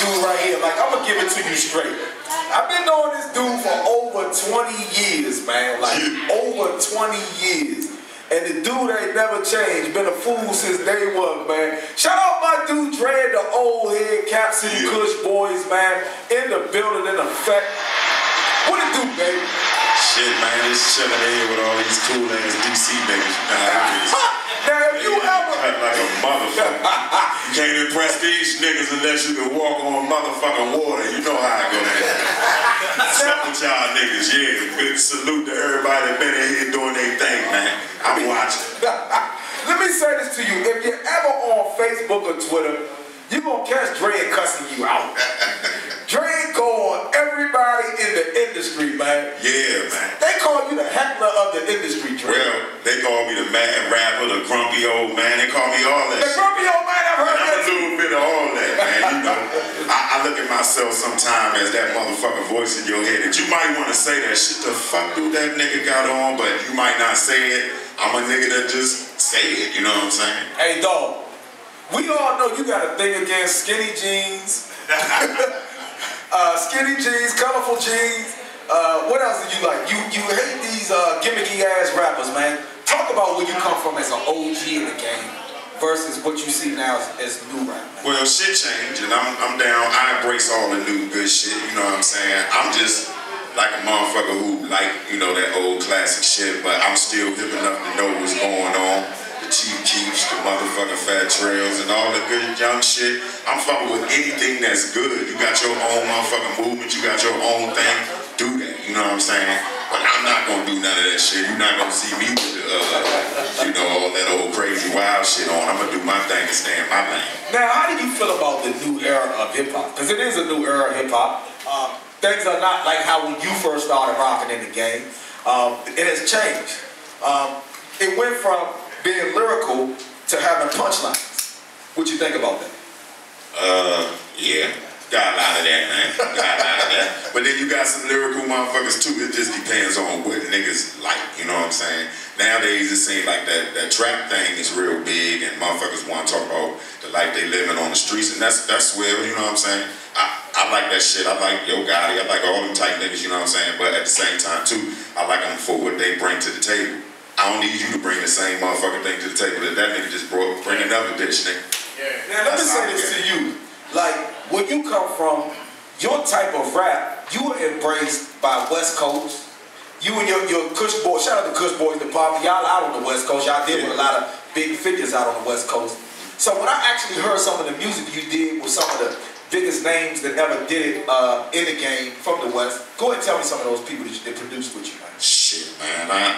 dude right here. Like, I'm gonna give it to you straight. I've been knowing this dude for over 20 years, man. Like, over 20 years. And the dude ain't never changed. Been a fool since day one, man. Shout out my dude Dre, the old head Caps and the Kush Boys, man. In the building, in effect. What it do, baby? Shit, man, just chilling here with all these cool ass DC niggas. Now, if you ever cut like a motherfucker. You can't impress these niggas unless you can walk on motherfucking water. You know how I go down. What's up with y'all niggas? Yeah, good salute to everybody that been in here doing their thing, man. I'm watching. Let me say this to you. If you're ever on Facebook or Twitter, you're gonna catch Dre cussing you out. Dre go on everybody in the industry, man. Yeah, man. They call you the heckler of the industry, Dre. Well, they call me the mad rapper, the grumpy old man. They call me all that shit. The grumpy old man, I've heard that. I'm a little bit of all that, man. You know, I look at myself sometimes as that motherfucking voice in your head that you might want to say that shit. The fuck do that nigga got on? But you might not say it. I'm a nigga that just say it. You know what I'm saying? Hey, dog. We all know you got a thing against skinny jeans. Skinny jeans, colorful jeans. What else do you like? You hate these gimmicky ass rappers, man. Talk about where you come from as an OG in the game versus what you see now as new rap. Well, shit changed, and I'm down. I embrace all the new good shit. You know what I'm saying? I'm just like a motherfucker who like, you know, that old classic shit, but I'm still hip enough to know what's going on. The Chief Keefs, the motherfucking Fat Trails, and all the good young shit. I'm fucking with anything that's good. You got your own motherfucking movement, you got your own thing, do that, you know what I'm saying? But I'm not gonna do none of that shit. You're not gonna see me with the, you know, all that old crazy wild shit on. I'm gonna do my thing and stay in my lane. Now, how do you feel about the new era of hip-hop? Because it is a new era of hip-hop. Things are not like how when you first started rocking in the game. It has changed. It went from being lyrical to having punchlines. What you think about that? Yeah. Got a lot of that, man. Got a lot of that. But then you got some lyrical motherfuckers too. It just depends on what niggas like, you know what I'm saying? Nowadays it seems like that trap thing is real big and motherfuckers want to talk about the life they living on the streets, and that's swell, you know what I'm saying? I like that shit. I like Yo Gotti. I like all them type niggas, you know what I'm saying? But at the same time too, I like them for what they bring to the table. I don't need you to bring the same motherfucking thing to the table that nigga just bring another bitch, nigga. Yeah. Now let me say this to you. Like, when you come from your type of rap, you were embraced by West Coast. You and your Kush Boys, shout out to Kush Boys, the pop, y'all out on the West Coast. Y'all did with a lot of big figures out on the West Coast. So when I actually heard some of the music you did with some of the biggest names that ever did it in the game from the West, go ahead and tell me some of those people that produced with you, man. Shit, man.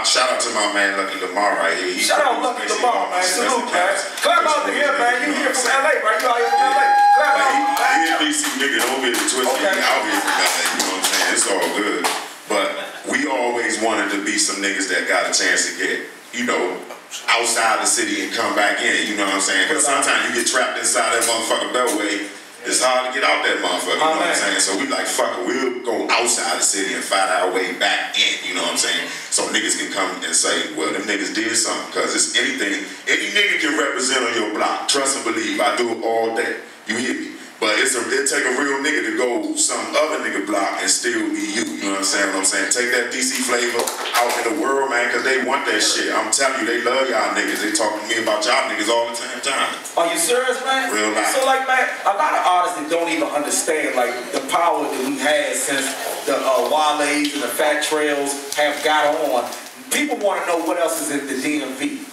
Shout out to my man Lucky LAMAR right here. Shout out Lucky LAMAR, man. Salute, man. Clap out to him, man. You here from LA, right? You out here from LA. Clap out. He a DC nigga. Don't get it twisted. Okay. He out here from LA. You know what I'm saying? It's all good. But we always wanted to be some niggas that got a chance to get, you know, outside the city and come back in. You know what I'm saying? Because sometimes you get trapped inside that motherfucking beltway. It's hard to get out that motherfucker, you know what I'm saying? So we like, fuck it, we'll go outside the city and find our way back in, you know what I'm saying? So niggas can come and say, well, them niggas did something, because it's anything, any nigga can represent on your block. Trust and believe, I do it all day. You hear me? But it take a real nigga to go some other nigga block and still be you know what I'm saying? Take that DC flavor out in the world, man, because they want that shit. I'm telling you, they love y'all niggas. They talking to me about y'all niggas all the time. Are you serious, man? Real life. So, like, man, a lot of artists that don't even understand, like, the power that we had since the Wale's and the Fat Trails have got on. People want to know what else is in the DMV.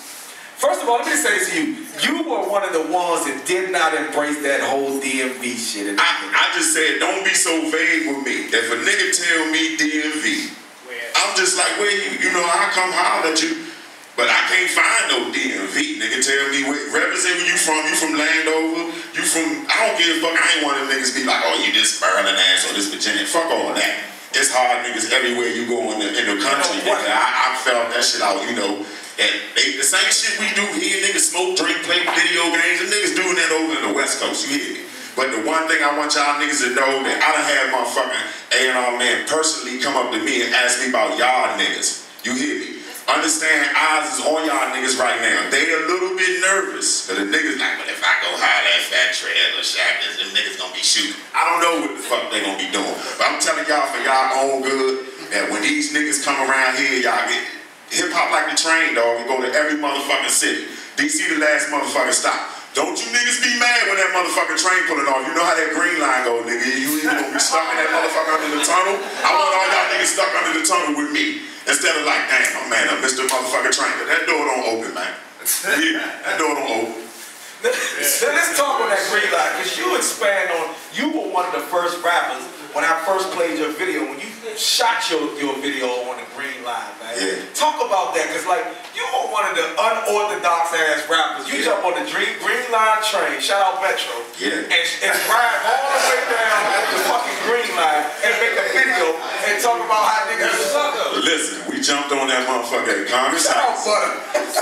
First of all, let me say this to you. You were one of the ones that did not embrace that whole DMV shit. I just said, don't be so vague with me. If a nigga tell me DMV, I'm just like, where you know, I come holler at you, but I can't find no DMV. Nigga tell me, represent where you from Landover, you from, I don't give a fuck, I ain't one of them niggas be like, oh, you this Maryland ass or this Virginia, fuck all that. It's hard niggas everywhere you go in the country, nigga. I felt that shit out, you know. And the same shit we do here, niggas smoke, drink, play video games, and niggas doing that over in the West Coast, you hear me? But the one thing I want y'all niggas to know that I done had motherfucking A&R man personally come up to me and ask me about y'all niggas, you hear me? understand eyes is on y'all niggas right now. They a little bit nervous. Cause the niggas like, well, if I go holler at Fat Tread or Shaq, them niggas gonna be shooting. I don't know what the fuck they gonna be doing. But I'm telling y'all for y'all own good, that when these niggas come around here, y'all get hip-hop like the train, dog. We go to every motherfucking city. DC the last motherfucking stop. Don't you niggas be mad when that motherfucking train pulling off. You know how that green line go, nigga. You either gonna be stuck in that motherfucker under the tunnel. I want all y'all niggas stuck under the tunnel with me. Instead of like, damn, oh man, I missed the motherfucking train. That door don't open, man. Yeah, that door don't open. So let's talk on that green line, because you expand on, you were one of the first rappers when I first played your video, when you shot your video on the green line, man. Yeah. Talk about that, because like, you were one of the unorthodox ass rappers. You jump on the green line train, shout out Metro, and ride all the way down the fucking green line and make a video and talk about how niggas suck up. Listen, we jumped on that motherfucker at Congress House.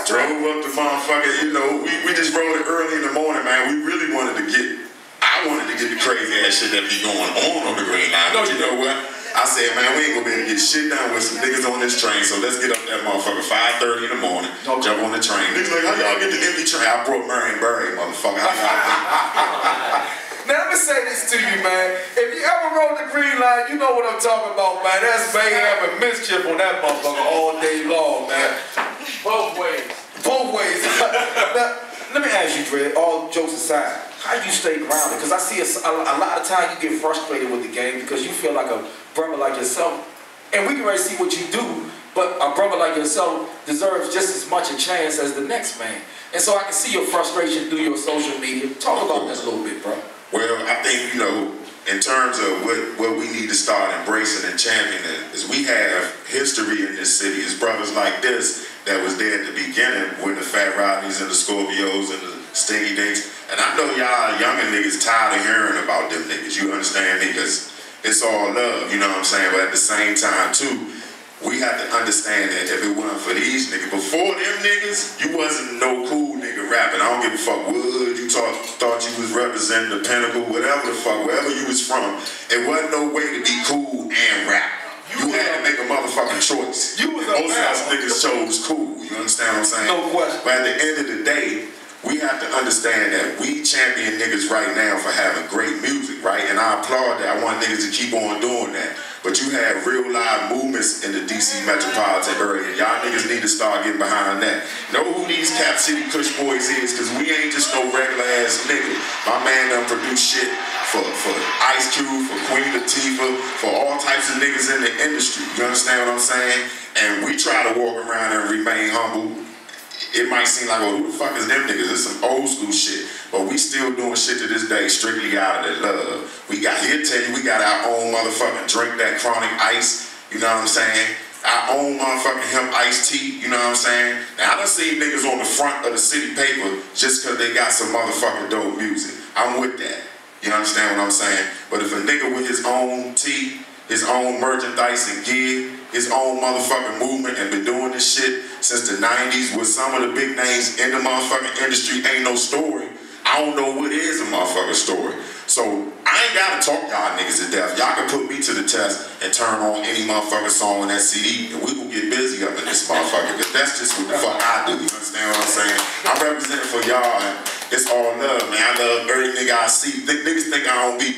Drove up the motherfucker, you know, we just rode it early in the morning, man. We really wanted to get, I wanted to get the crazy ass shit that be going on the green line. But you know what? I said, man, we ain't gonna be able to get shit done with some niggas on this train, so let's get up that motherfucker 5:30 in the morning, jump on the train. Niggas like, how y'all get the empty train? I brought Marion Barry, motherfucker. How y'all Now let me say this to you, man. If you ever rode the green line, you know what I'm talking about, man. That's mayhem and mischief on that motherfucker all day long, man. Both ways. Both ways. Now, let me ask you, Dre, all jokes aside, how you stay grounded? Because I see a lot of times you get frustrated with the game because you feel like a brother like yourself, and we can already see what you do, but a brother like yourself deserves just as much a chance as the next man. And so I can see your frustration through your social media. Talk about this a little bit, bro. Well, I think, you know, in terms of what we need to start embracing and championing is we have history in this city. It's brothers like this that was there at the beginning with the Fat Rodneys and the Scorpios and the Stingy Dinks. And I know y'all younger niggas tired of hearing about them niggas. You understand me? Because it's all love, you know what I'm saying? But at the same time, too, we have to understand that if it wasn't for these niggas, before them niggas, you wasn't no cool nigga rapping. I don't give a fuck what hood you thought you was representing, the Pinnacle, whatever the fuck, wherever you was from. It wasn't no way to be cool and rap. You had to make a motherfucking choice. Most of us niggas chose cool, you understand what I'm saying? No question. But at the end of the day, we have to understand that we champion niggas right now for having great music, right? And I applaud that. I want niggas to keep on doing that. But you have real live movements in the DC metropolitan area. Y'all niggas need to start getting behind that. Know who these Cap City Kush Boys is, because we ain't just no regular ass nigga. My man done produced shit for Ice Cube, for Queen Latifah, for all types of niggas in the industry. You understand what I'm saying? And we try to walk around and remain humble. It might seem like, well, who the fuck is them niggas? It's some old school shit. But we still doing shit to this day strictly out of that love. We got, here to tell you, we got our own motherfucking drink, that chronic ice, you know what I'm saying? Our own motherfucking hemp iced tea, you know what I'm saying? Now, I done seen niggas on the front of the city paper just because they got some motherfucking dope music. I'm with that. You understand what I'm saying? But if a nigga with his own tea, his own merchandise and gear, his own motherfucking movement, and been doing this shit since the 90s with some of the big names in the motherfucking industry, ain't no story. I don't know what is a motherfucking story. So I ain't gotta talk y'all niggas to death. Y'all can put me to the test and turn on any motherfucking song on that CD, and we will get busy up in this motherfucker, because that's just what the fuck I do. You understand what I'm saying? I'm representing for y'all, and it's all love, man. I love every nigga I see. Niggas think I don't be.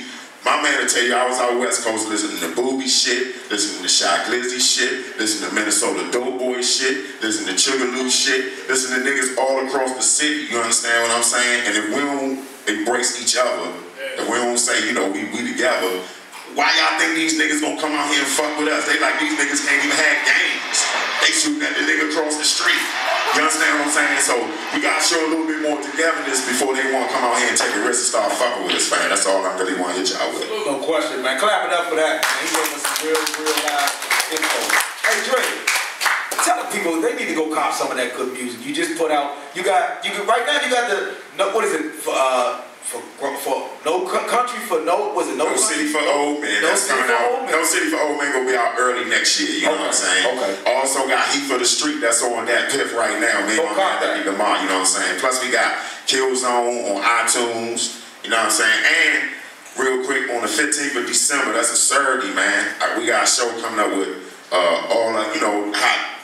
My man will tell you, I was out West Coast listening to Booby shit, listening to Shy Glizzy shit, listening to Minnesota Doughboy shit, listening to Chugaloo shit, listening to niggas all across the city. You understand what I'm saying? And if we don't embrace each other, if we don't say, you know, we together, why y'all think these niggas gonna come out here and fuck with us? They like, these niggas can't even have games. They shooting at the nigga across the street. You understand what I'm saying? So we gotta show a little bit more togetherness before they wanna come out here and take a risk and start fucking with us, man. That's all I really wanna hit y'all with. No question, man. Clap it up for that. He gave us some real live info. Hey, Dre, tell the people they need to go cop some of that good music. You just put out, right now you got the, what is it, for No Country for No, was it No City for Old Men? That's coming out. No City for Old Men gonna be out early next year. You know what I'm saying? Okay. Also got Heat for the Street that's on that piff right now. Man, on that LAMAR. You know what I'm saying? Plus we got Killzone on iTunes. You know what I'm saying? And real quick, on the 15th of December, that's a Saturday, man. We got a show coming up with all you know, hot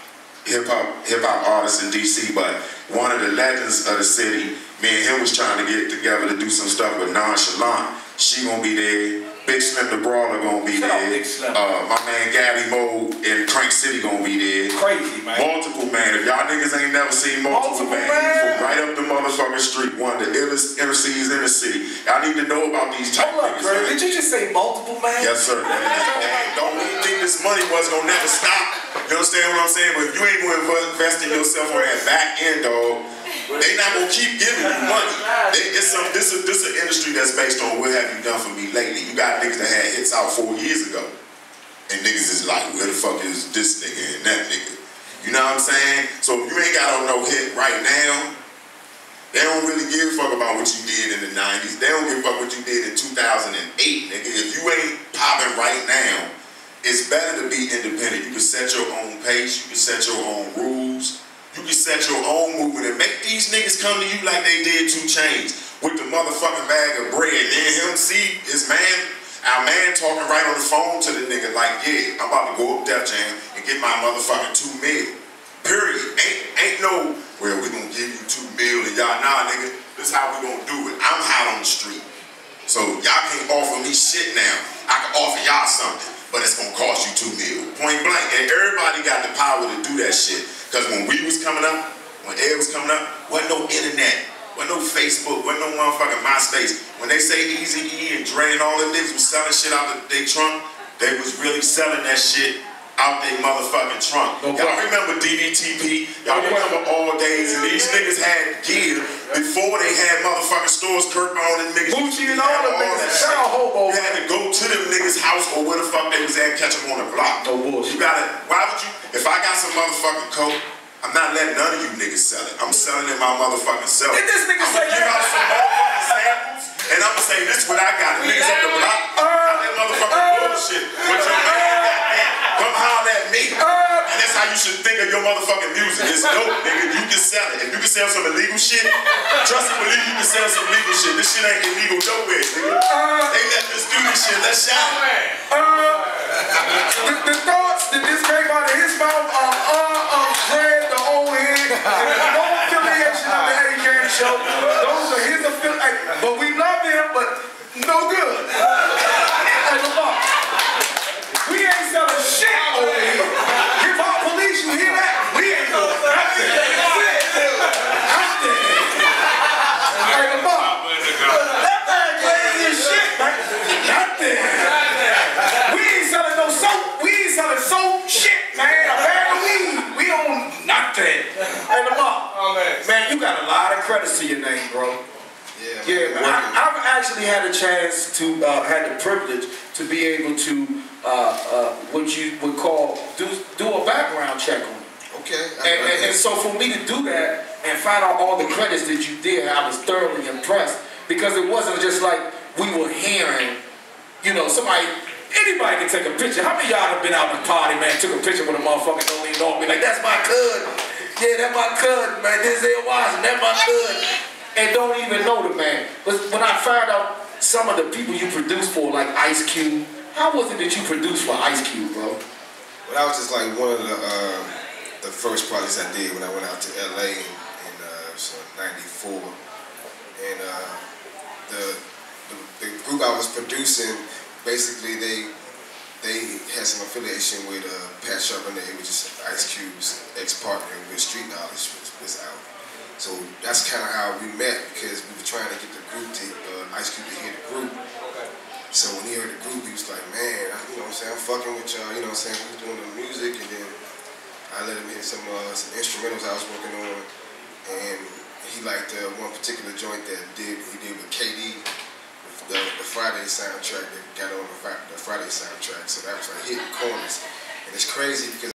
hip hip hop artist in DC, but one of the legends of the city, me and him was trying to get together to do some stuff with Nonchalant. She gonna be there. Big Slim the Brawler gonna be there. My man Gabby Mo in Crank City gonna be there. Crazy, man. Multiple Man. If y'all niggas ain't never seen Multiple Man, he from right up the motherfucking street. One of the illest MCs in the city. Y'all need to know about these type niggas. Hold up, did you just say Multiple Man? Yes, sir. Don't even think this money was gonna never stop. You understand what I'm saying? But if you ain't gonna invest in yourself on that back end, dog, they not gonna keep giving you money. This an industry that's based on what have you done for me lately. You got niggas that had hits out 4 years ago. And niggas is like, where the fuck is this nigga and that nigga? You know what I'm saying? So if you ain't got no hit right now, they don't really give a fuck about what you did in the 90s. They don't give a fuck what you did in 2008, nigga. If you ain't popping right now, it's better to be independent. You can set your own pace. You can set your own rules. You can set your own movement and make these niggas come to you like they did 2 Chainz with the motherfucking bag of bread. Then him see his man, our man talking right on the phone to the nigga like, yeah, I'm about to go up Def Jam and get my motherfucking 2 mil. Period. Ain't no, well, we gonna give you 2 mil and y'all, nah, nigga, this how we gonna do it. I'm hot on the street. So y'all can't offer me shit now. I can offer y'all something, but it's gonna cost you 2 mil. Point blank. And everybody got the power to do that shit. Because when we was coming up, when Ed was coming up, wasn't no internet, wasn't no Facebook, wasn't no motherfucking MySpace. When they say Eazy-E and Dre and all the niggas was selling shit out of their trunk, they was really selling that shit out their motherfucking trunk. Y'all remember DDTP? Y'all remember All Days? And these niggas had gear before they had motherfucking stores, Kirk on and niggas. Gucci and all them niggas. Shout out Hobo. You had to go to them niggas' house or where the fuck they was at and catch them on the block. No bullshit. You gotta, why would you, if I got some motherfucking coke, I'm not letting none of you niggas sell it. I'm selling it my motherfucking self. Did this nigga say that? I'm gonna give out some motherfucking samples, and I'm gonna say this what I got. The niggas up the block, got that motherfucking bullshit. But your man got that, come holler at me. And that's how you should think of your motherfucking music. It's dope, nigga. You can sell it. If you can sell some illegal shit, trust and believe you can sell some legal shit. This shit ain't illegal nowhere, nigga. They let us do this shit. Let's shine. The thoughts that this came out of his mouth are Fred, the old head, no affiliation of the Eddie Kayne show. Those are his affiliations. But we love him, but no good. Hey, LAMAR, we ain't selling shit over here. Hip Hop Police, you hear that? We ain't doing nothing. Nothing. Hey, LAMAR, that man crazy as shit, man. Nothing. We ain't selling no soap. We ain't selling soap shit, man. A bag of weed. We own nothing. Hey, LAMAR, man, you got a lot of credits to your name, bro. Yeah, man. I've actually had a chance to, had the privilege to be able to, what you would call, do a background check on you. Okay. And so for me to do that and find out all the credits that you did, I was thoroughly impressed because it wasn't just like we were hearing, you know, anybody can take a picture. How many of y'all have been out in the party, man, took a picture with a motherfucker, don't even know me, like, that's my cousin. Yeah, that's my cousin, man. This is Washington, that's my cousin. And don't even know the man. But when I found out some of the people you produced for, like Ice Cube, how was it that you produced for Ice Cube, bro? Well, that was just like one of the first projects I did when I went out to LA in '94. And the group I was producing, basically they had some affiliation with Pat Charbonnet, which is Ice Cube's ex-partner with Street Knowledge was out. So that's kind of how we met, because we were trying to get the group to, Ice Cube to hear the group. So when he heard the group, he was like, man, you know what I'm saying, I'm fucking with y'all, you know what I'm saying, we was doing the music, and then I let him hear some instrumentals I was working on, and he liked one particular joint that he did with KD, the Friday soundtrack that got on the Friday soundtrack. So that was like hitting corners. And it's crazy because